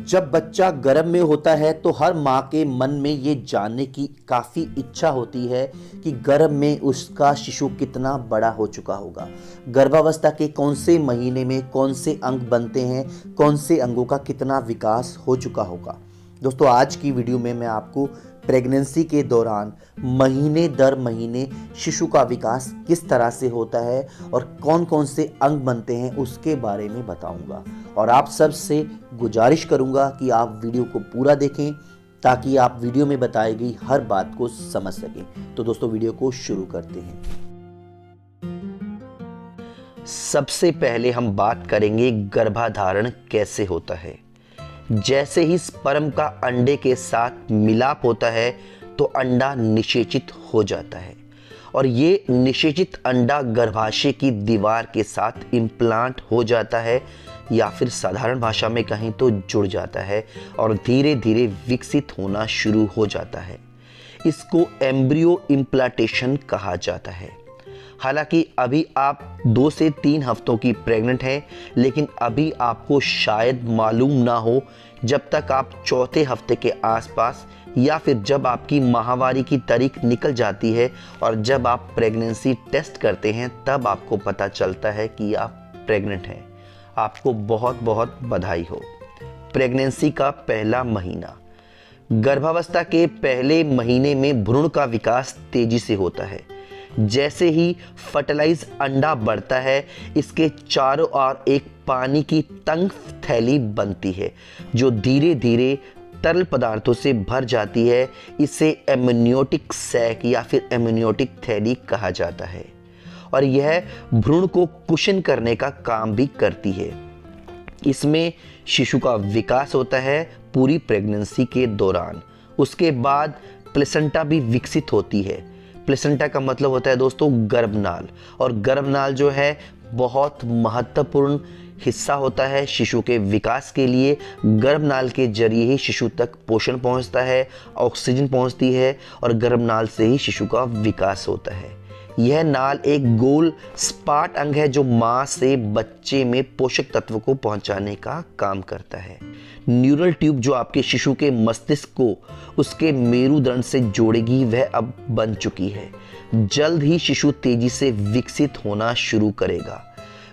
जब बच्चा गर्भ में होता है तो हर माँ के मन में ये जानने की काफ़ी इच्छा होती है कि गर्भ में उसका शिशु कितना बड़ा हो चुका होगा। गर्भावस्था के कौन से महीने में कौन से अंग बनते हैं, कौन से अंगों का कितना विकास हो चुका होगा। दोस्तों, आज की वीडियो में मैं आपको प्रेगनेंसी के दौरान महीने दर महीने शिशु का विकास किस तरह से होता है और कौन कौन से अंग बनते हैं उसके बारे में बताऊंगा। और आप सबसे गुजारिश करूंगा कि आप वीडियो को पूरा देखें ताकि आप वीडियो में बताई गई हर बात को समझ सकें। तो दोस्तों, वीडियो को शुरू करते हैं। सबसे पहले हम बात करेंगे गर्भाधारण कैसे होता है। जैसे ही स्पर्म का अंडे के साथ मिलाप होता है तो अंडा निषेचित हो जाता है और ये निषेचित अंडा गर्भाशय की दीवार के साथ इम्प्लांट हो जाता है या फिर साधारण भाषा में कहें तो जुड़ जाता है और धीरे धीरे विकसित होना शुरू हो जाता है। इसको एम्ब्रियो इम्प्लांटेशन कहा जाता है। हालांकि अभी आप 2 से 3 हफ्तों की प्रेग्नेंट हैं, लेकिन अभी आपको शायद मालूम ना हो जब तक आप चौथे हफ्ते के आसपास या फिर जब आपकी माहवारी की तारीख निकल जाती है और जब आप प्रेगनेंसी टेस्ट करते हैं तब आपको पता चलता है कि आप प्रेग्नेंट हैं। आपको बहुत बहुत बधाई हो। प्रेगनेंसी का पहला महीना। गर्भावस्था के पहले महीने में भ्रूण का विकास तेजी से होता है। जैसे ही फर्टिलाइज अंडा बढ़ता है, इसके चारों ओर एक पानी की तंग थैली बनती है जो धीरे धीरे तरल पदार्थों से भर जाती है। इसे एमनियोटिक सैक या फिर एमनियोटिक थैली कहा जाता है और यह भ्रूण को कुशन करने का काम भी करती है। इसमें शिशु का विकास होता है पूरी प्रेगनेंसी के दौरान। उसके बाद प्लेसेंटा भी विकसित होती है। प्लेसेंटा का मतलब होता है दोस्तों गर्भनाल, और गर्भनाल जो है बहुत महत्वपूर्ण हिस्सा होता है शिशु के विकास के लिए। गर्भनाल के जरिए ही शिशु तक पोषण पहुंचता है, ऑक्सीजन पहुंचती है और गर्भनाल से ही शिशु का विकास होता है। यह नाल एक गोल सपाट अंग है जो मां से बच्चे में पोषक तत्व को पहुंचाने का काम करता है। न्यूरल ट्यूब जो आपके शिशु के मस्तिष्क को उसके मेरुदंड से जोड़ेगी वह अब बन चुकी है। जल्द ही शिशु तेजी से विकसित होना शुरू करेगा।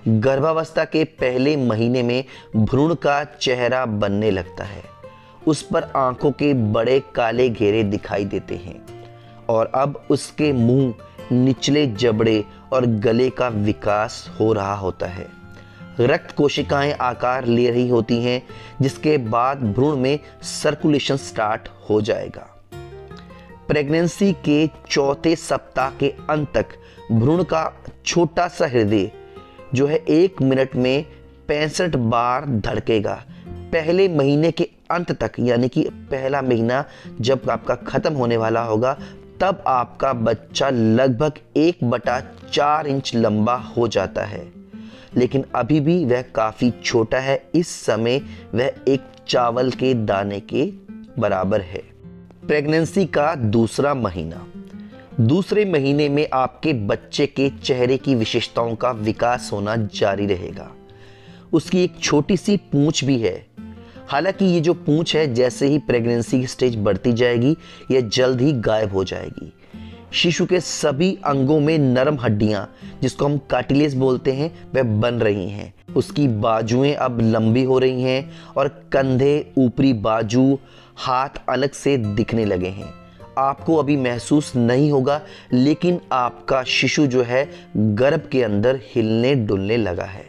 गर्भावस्था के पहले महीने में भ्रूण का चेहरा बनने लगता है। उस पर आंखों के बड़े काले घेरे दिखाई देते हैं और अब उसके मुंह, निचले जबड़े और गले का विकास हो रहा होता है। रक्त कोशिकाएं आकार ले रही होती हैं, जिसके बाद भ्रूण में सर्कुलेशन स्टार्ट हो जाएगा। प्रेगनेंसी के चौथे सप्ताह के अंत तक भ्रूण का छोटा सा हृदय जो है 1 मिनट में 65 बार धड़केगा। पहले महीने के अंत तक, यानी कि पहला महीना जब आपका खत्म होने वाला होगा, तब आपका बच्चा लगभग 1/4 इंच लंबा हो जाता है, लेकिन अभी भी वह काफ़ी छोटा है। इस समय वह एक चावल के दाने के बराबर है। प्रेगनेंसी का दूसरा महीना। दूसरे महीने में आपके बच्चे के चेहरे की विशेषताओं का विकास होना जारी रहेगा। उसकी एक छोटी सी पूंछ भी है। हालांकि ये जो पूंछ है, जैसे ही प्रेगनेंसी की स्टेज बढ़ती जाएगी यह जल्द ही गायब हो जाएगी। शिशु के सभी अंगों में नरम हड्डियां, जिसको हम कार्टिलेज बोलते हैं, वह बन रही हैं। उसकी बाजुएं अब लंबी हो रही हैं और कंधे, ऊपरी बाजू, हाथ अलग से दिखने लगे हैं। आपको अभी महसूस नहीं होगा, लेकिन आपका शिशु जो है गर्भ के अंदर हिलने डुलने लगा है।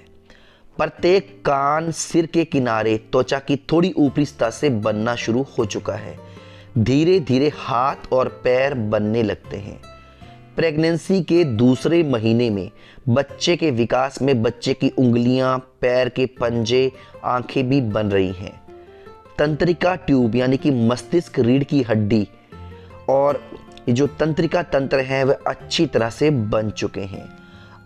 प्रत्येक कान, सिर के किनारे त्वचा की थोड़ी ऊपरी सतह से बनना शुरू हो चुका है। धीरे धीरे हाथ और पैर बनने लगते हैं। प्रेगनेंसी के दूसरे महीने में बच्चे के विकास में बच्चे की उंगलियां, पैर के पंजे, आंखें भी बन रही हैं। तंत्रिका ट्यूब यानी कि मस्तिष्क रीढ़ की हड्डी और जो तंत्रिका तंत्र है वह अच्छी तरह से बन चुके हैं।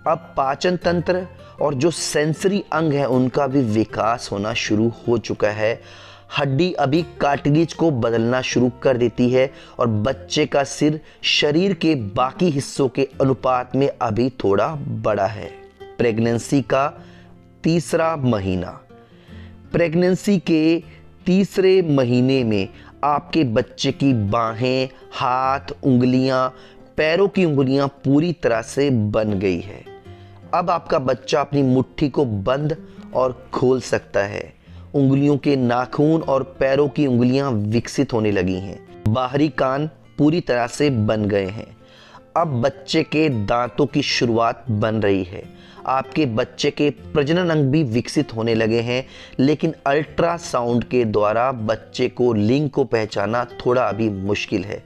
अब पाचन तंत्र और जो सेंसरी अंग है उनका भी विकास होना शुरू हो चुका है। हड्डी अभी कार्टिलेज को बदलना शुरू कर देती है और बच्चे का सिर शरीर के बाकी हिस्सों के अनुपात में अभी थोड़ा बड़ा है। प्रेगनेंसी का तीसरा महीना। प्रेगनेंसी के तीसरे महीने में आपके बच्चे की बाहें, हाथ, उंगलियां, पैरों की उंगलियां पूरी तरह से बन गई है। अब आपका बच्चा अपनी मुट्ठी को बंद और खोल सकता है। उंगलियों के नाखून और पैरों की उंगलियां विकसित होने लगी हैं। बाहरी कान पूरी तरह से बन गए हैं। अब बच्चे के दांतों की शुरुआत बन रही है। आपके बच्चे के प्रजनन अंग भी विकसित होने लगे हैं, लेकिन अल्ट्रासाउंड के द्वारा बच्चे को लिंग को पहचानना थोड़ा अभी मुश्किल है।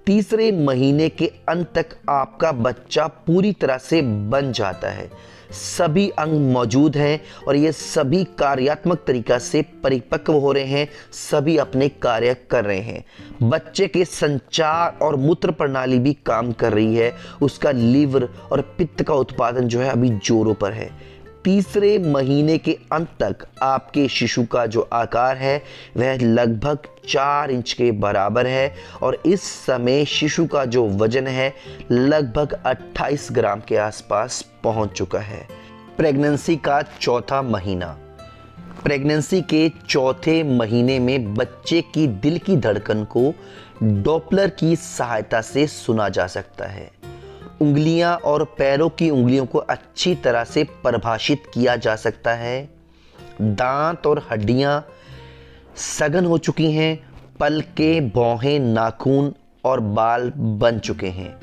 तीसरे महीने के अंत तक आपका बच्चा पूरी तरह से बन जाता है। सभी अंग मौजूद हैं और ये सभी कार्यात्मक तरीका से परिपक्व हो रहे हैं, सभी अपने कार्य कर रहे हैं। बच्चे के संचार और मूत्र प्रणाली भी काम कर रही है। उसका लीवर और पित्त का उत्पादन जो है अभी जोरों पर है। तीसरे महीने के अंत तक आपके शिशु का जो आकार है वह लगभग 4 इंच के बराबर है और इस समय शिशु का जो वजन है लगभग 28 ग्राम के आसपास पहुंच चुका है। प्रेगनेंसी का चौथा महीना। प्रेगनेंसी के चौथे महीने में बच्चे की दिल की धड़कन को डॉपलर की सहायता से सुना जा सकता है। उंगलियां और पैरों की उंगलियों को अच्छी तरह से परिभाषित किया जा सकता है। दांत और हड्डियां सघन हो चुकी हैं। पलकें, भौहें, नाखून और बाल बन चुके हैं।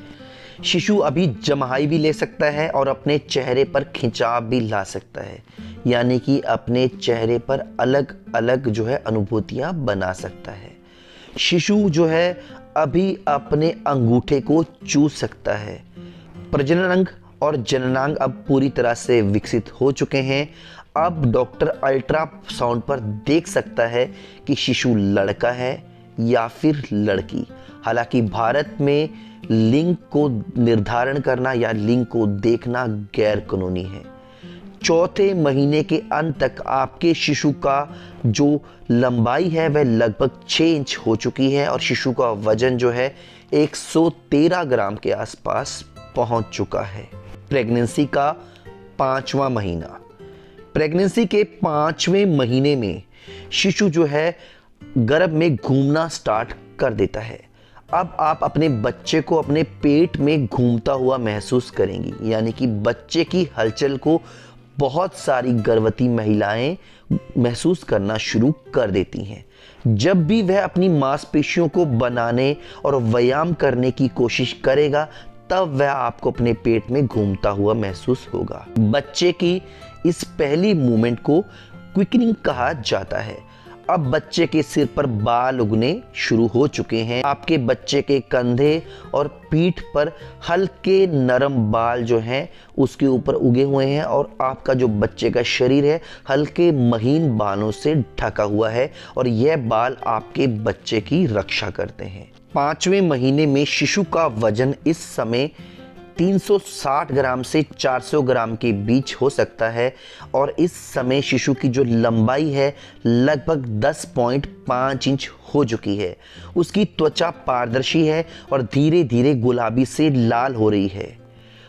शिशु अभी जम्हाई भी ले सकता है और अपने चेहरे पर खिंचाव भी ला सकता है, यानी कि अपने चेहरे पर अलग अलग जो है अनुभूतियां बना सकता है। शिशु जो है अभी अपने अंगूठे को चूस सकता है। प्रजनन अंग और जननांग अब पूरी तरह से विकसित हो चुके हैं। अब डॉक्टर अल्ट्रासाउंड पर देख सकता है कि शिशु लड़का है या फिर लड़की। हालांकि भारत में लिंग को निर्धारण करना या लिंग को देखना गैर कानूनी है। चौथे महीने के अंत तक आपके शिशु का जो लंबाई है वह लगभग 6 इंच हो चुकी है और शिशु का वजन जो है 113 ग्राम के आसपास पहुंच चुका है। प्रेगनेंसी का 5वां महीना। प्रेगनेंसी के 5वें महीने में शिशु जो है गर्भ में घूमना स्टार्ट कर देता है। अब आप अपने बच्चे को अपने पेट में घूमता हुआ महसूस करेंगी, यानी कि बच्चे की हलचल को बहुत सारी गर्भवती महिलाएं महसूस करना शुरू कर देती हैं। जब भी वह अपनी मांसपेशियों को बनाने और व्यायाम करने की कोशिश करेगा तब वह आपको अपने पेट में घूमता हुआ महसूस होगा। बच्चे की इस पहली मूवमेंट को क्विकनिंग कहा जाता है। अब बच्चे के सिर पर बाल उगने शुरू हो चुके हैं। आपके बच्चे के कंधे और पीठ पर हल्के नरम बाल जो हैं उसके ऊपर उगे हुए हैं और आपका जो बच्चे का शरीर है हल्के महीन बालों से ढका हुआ है और यह बाल आपके बच्चे की रक्षा करते हैं। 5वें महीने में शिशु का वजन इस समय 360 ग्राम से 400 ग्राम के बीच हो सकता है और इस समय शिशु की जो लंबाई है लगभग 10.5 इंच हो चुकी है। उसकी त्वचा पारदर्शी है और धीरे धीरे गुलाबी से लाल हो रही है।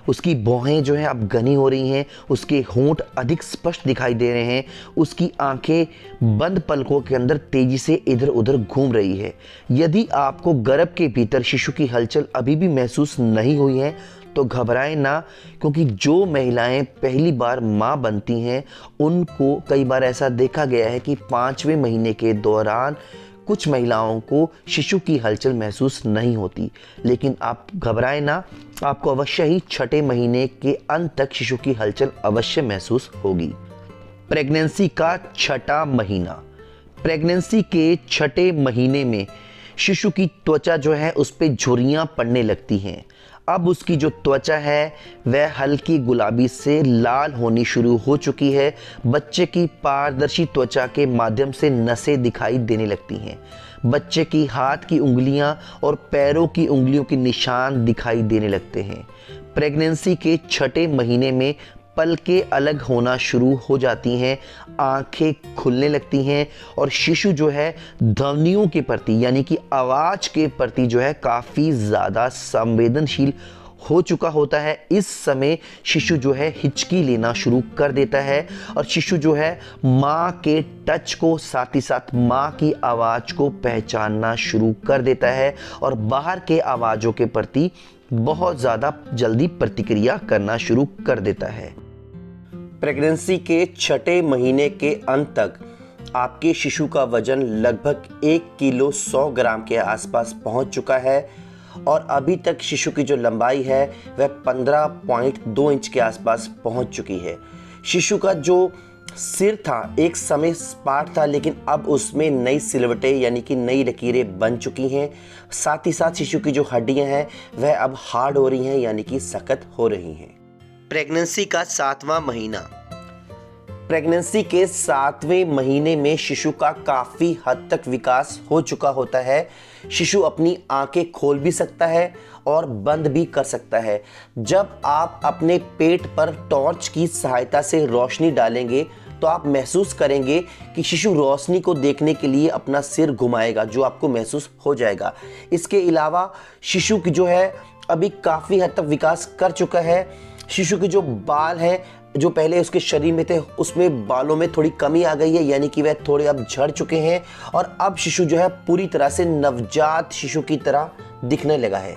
उसकी भौहें जो है अब घनी हो रही हैं। उसके होंठ अधिक स्पष्ट दिखाई दे रहे हैं। उसकी आंखें बंद पलकों के अंदर तेजी से इधर उधर घूम रही है। यदि आपको गर्भ के भीतर शिशु की हलचल अभी भी महसूस नहीं हुई है तो घबराएं ना, क्योंकि जो महिलाएं पहली बार मां बनती हैं उनको कई बार ऐसा देखा गया है कि 5वें महीने के दौरान कुछ महिलाओं को शिशु की हलचल महसूस नहीं होती। लेकिन आप घबराएं ना, आपको अवश्य ही 6ठे महीने के अंत तक शिशु की हलचल अवश्य महसूस होगी। प्रेगनेंसी का 6ठा महीना। प्रेगनेंसी के 6ठे महीने में शिशु की त्वचा जो है उस पे झुर्रियां पड़ने लगती हैं। अब उसकी जो त्वचा है वह हल्की गुलाबी से लाल होनी शुरू हो चुकी है। बच्चे की पारदर्शी त्वचा के माध्यम से नसें दिखाई देने लगती हैं। बच्चे की हाथ की उंगलियां और पैरों की उंगलियों के निशान दिखाई देने लगते हैं। प्रेगनेंसी के 6ठे महीने में पलकें अलग होना शुरू हो जाती हैं, आंखें खुलने लगती हैं और शिशु जो है ध्वनियों के प्रति यानी कि आवाज़ के प्रति जो है काफ़ी ज़्यादा संवेदनशील हो चुका होता है, इस समय शिशु जो है हिचकी लेना शुरू कर देता है और शिशु जो है माँ के टच को, साथ ही साथ माँ की आवाज़ को पहचानना शुरू कर देता है और बाहर के आवाज़ों के प्रति बहुत ज़्यादा जल्दी प्रतिक्रिया करना शुरू कर देता है। प्रेगनेंसी के 6 महीने के अंत तक आपके शिशु का वजन लगभग 1 किलो 100 ग्राम के आसपास पहुंच चुका है और अभी तक शिशु की जो लंबाई है वह 15.2 इंच के आसपास पहुंच चुकी है। शिशु का जो सिर था एक समय सपाट था, लेकिन अब उसमें नई सिलवटें यानी कि नई लकीरें बन चुकी हैं। साथ ही साथ शिशु की जो हड्डियां हैं वह अब हार्ड हो रही हैं यानी कि सख्त हो रही हैं। प्रेगनेंसी का 7वां महीना। प्रेगनेंसी के 7वें महीने में शिशु का काफ़ी हद तक विकास हो चुका होता है। शिशु अपनी आंखें खोल भी सकता है और बंद भी कर सकता है। जब आप अपने पेट पर टॉर्च की सहायता से रोशनी डालेंगे तो आप महसूस करेंगे कि शिशु रोशनी को देखने के लिए अपना सिर घुमाएगा, जो आपको महसूस हो जाएगा। इसके अलावा शिशु की जो है अभी काफ़ी हद तक विकास कर चुका है। शिशु के जो बाल हैं जो पहले उसके शरीर में थे उसमें बालों में थोड़ी कमी आ गई है, यानी कि वह थोड़े अब झड़ चुके हैं और अब शिशु जो है पूरी तरह से नवजात शिशु की तरह दिखने लगा है।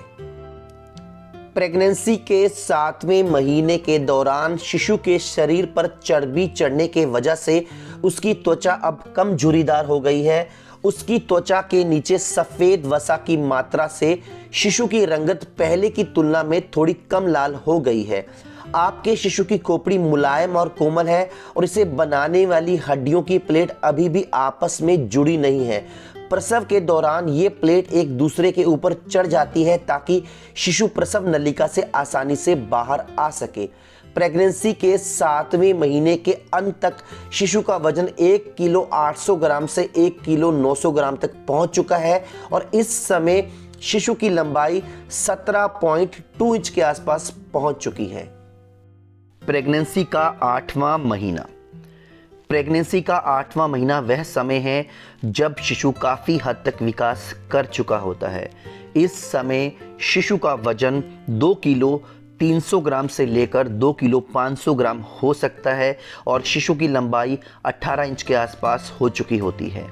प्रेगनेंसी के 7वें महीने के दौरान शिशु के शरीर पर चर्बी चढ़ने के वजह से उसकी त्वचा अब कम झुर्रीदार हो गई है। उसकी त्वचा के नीचे सफ़ेद वसा की मात्रा से शिशु की रंगत पहले की तुलना में थोड़ी कम लाल हो गई है। आपके शिशु की खोपड़ी मुलायम और कोमल है और इसे बनाने वाली हड्डियों की प्लेट अभी भी आपस में जुड़ी नहीं है। प्रसव के दौरान ये प्लेट एक दूसरे के ऊपर चढ़ जाती है ताकि शिशु प्रसव नलिका से आसानी से बाहर आ सके। प्रेगनेंसी के 7वें महीने के अंत तक शिशु का वजन 1 किलो 800 ग्राम से 1 किलो 900 ग्राम तक पहुंच चुका है और इस समय शिशु की लंबाई 17.2 इंच के आसपास पहुंच चुकी है। प्रेगनेंसी का 8वां महीना। प्रेगनेंसी का 8वां महीना वह समय है जब शिशु काफ़ी हद तक विकास कर चुका होता है। इस समय शिशु का वजन 2 किलो 300 ग्राम से लेकर 2 किलो 500 ग्राम हो सकता है और शिशु की लंबाई 18 इंच के आसपास हो चुकी होती है।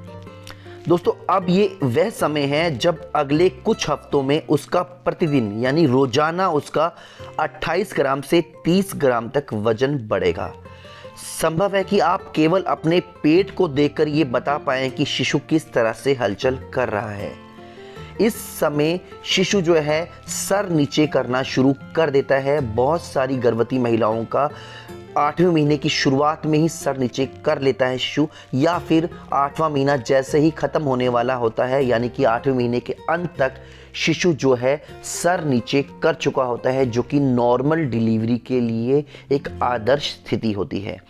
दोस्तों, अब ये वह समय है जब अगले कुछ हफ्तों में उसका प्रतिदिन यानी रोजाना उसका 28 ग्राम से 30 ग्राम तक वजन बढ़ेगा। संभव है कि आप केवल अपने पेट को देखकर ये बता पाएं कि शिशु किस तरह से हलचल कर रहा है। इस समय शिशु जो है सर नीचे करना शुरू कर देता है। बहुत सारी गर्भवती महिलाओं का 8वें महीने की शुरुआत में ही सर नीचे कर लेता है शिशु, या फिर 8वां महीना जैसे ही ख़त्म होने वाला होता है यानी कि 8वें महीने के अंत तक शिशु जो है सर नीचे कर चुका होता है, जो कि नॉर्मल डिलीवरी के लिए एक आदर्श स्थिति होती है।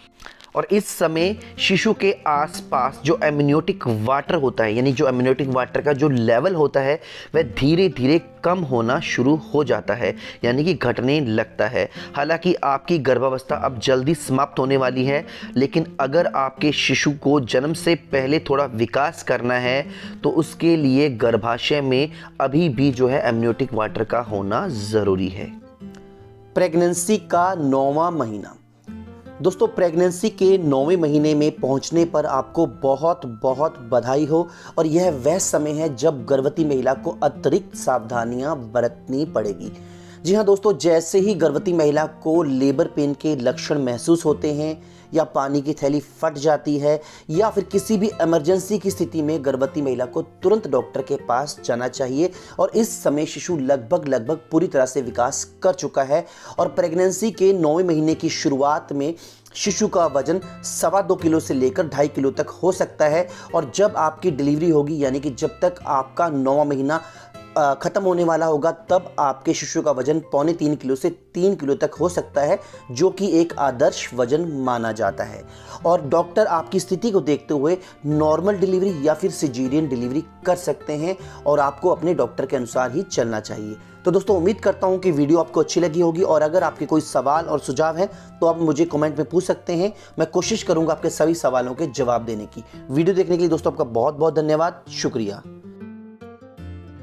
और इस समय शिशु के आसपास जो एमनियोटिक वाटर होता है यानी जो एमनियोटिक वाटर का जो लेवल होता है वह धीरे धीरे कम होना शुरू हो जाता है यानी कि घटने लगता है। हालांकि आपकी गर्भावस्था अब जल्दी समाप्त होने वाली है, लेकिन अगर आपके शिशु को जन्म से पहले थोड़ा विकास करना है तो उसके लिए गर्भाशय में अभी भी जो है एमनियोटिक वाटर का होना ज़रूरी है। प्रेगनेंसी का 9वां महीना। दोस्तों, प्रेगनेंसी के 9वें महीने में पहुंचने पर आपको बहुत बहुत बधाई हो और यह वह समय है जब गर्भवती महिला को अतिरिक्त सावधानियां बरतनी पड़ेगी। जी हाँ दोस्तों, जैसे ही गर्भवती महिला को लेबर पेन के लक्षण महसूस होते हैं या पानी की थैली फट जाती है या फिर किसी भी इमरजेंसी की स्थिति में गर्भवती महिला को तुरंत डॉक्टर के पास जाना चाहिए। और इस समय शिशु लगभग पूरी तरह से विकास कर चुका है और प्रेगनेंसी के 9वें महीने की शुरुआत में शिशु का वजन 2.25 किलो से लेकर 2.5 किलो तक हो सकता है। और जब आपकी डिलीवरी होगी यानी कि जब तक आपका 9वां महीना ख़त्म होने वाला होगा तब आपके शिशु का वजन 2.25 किलो से 3 किलो तक हो सकता है, जो कि एक आदर्श वजन माना जाता है। और डॉक्टर आपकी स्थिति को देखते हुए नॉर्मल डिलीवरी या फिर सिजेरियन डिलीवरी कर सकते हैं और आपको अपने डॉक्टर के अनुसार ही चलना चाहिए। तो दोस्तों, उम्मीद करता हूं कि वीडियो आपको अच्छी लगी होगी और अगर आपके कोई सवाल और सुझाव हैं तो आप मुझे कमेंट में पूछ सकते हैं। मैं कोशिश करूंगा आपके सभी सवालों के जवाब देने की। वीडियो देखने के लिए दोस्तों आपका बहुत बहुत धन्यवाद, शुक्रिया।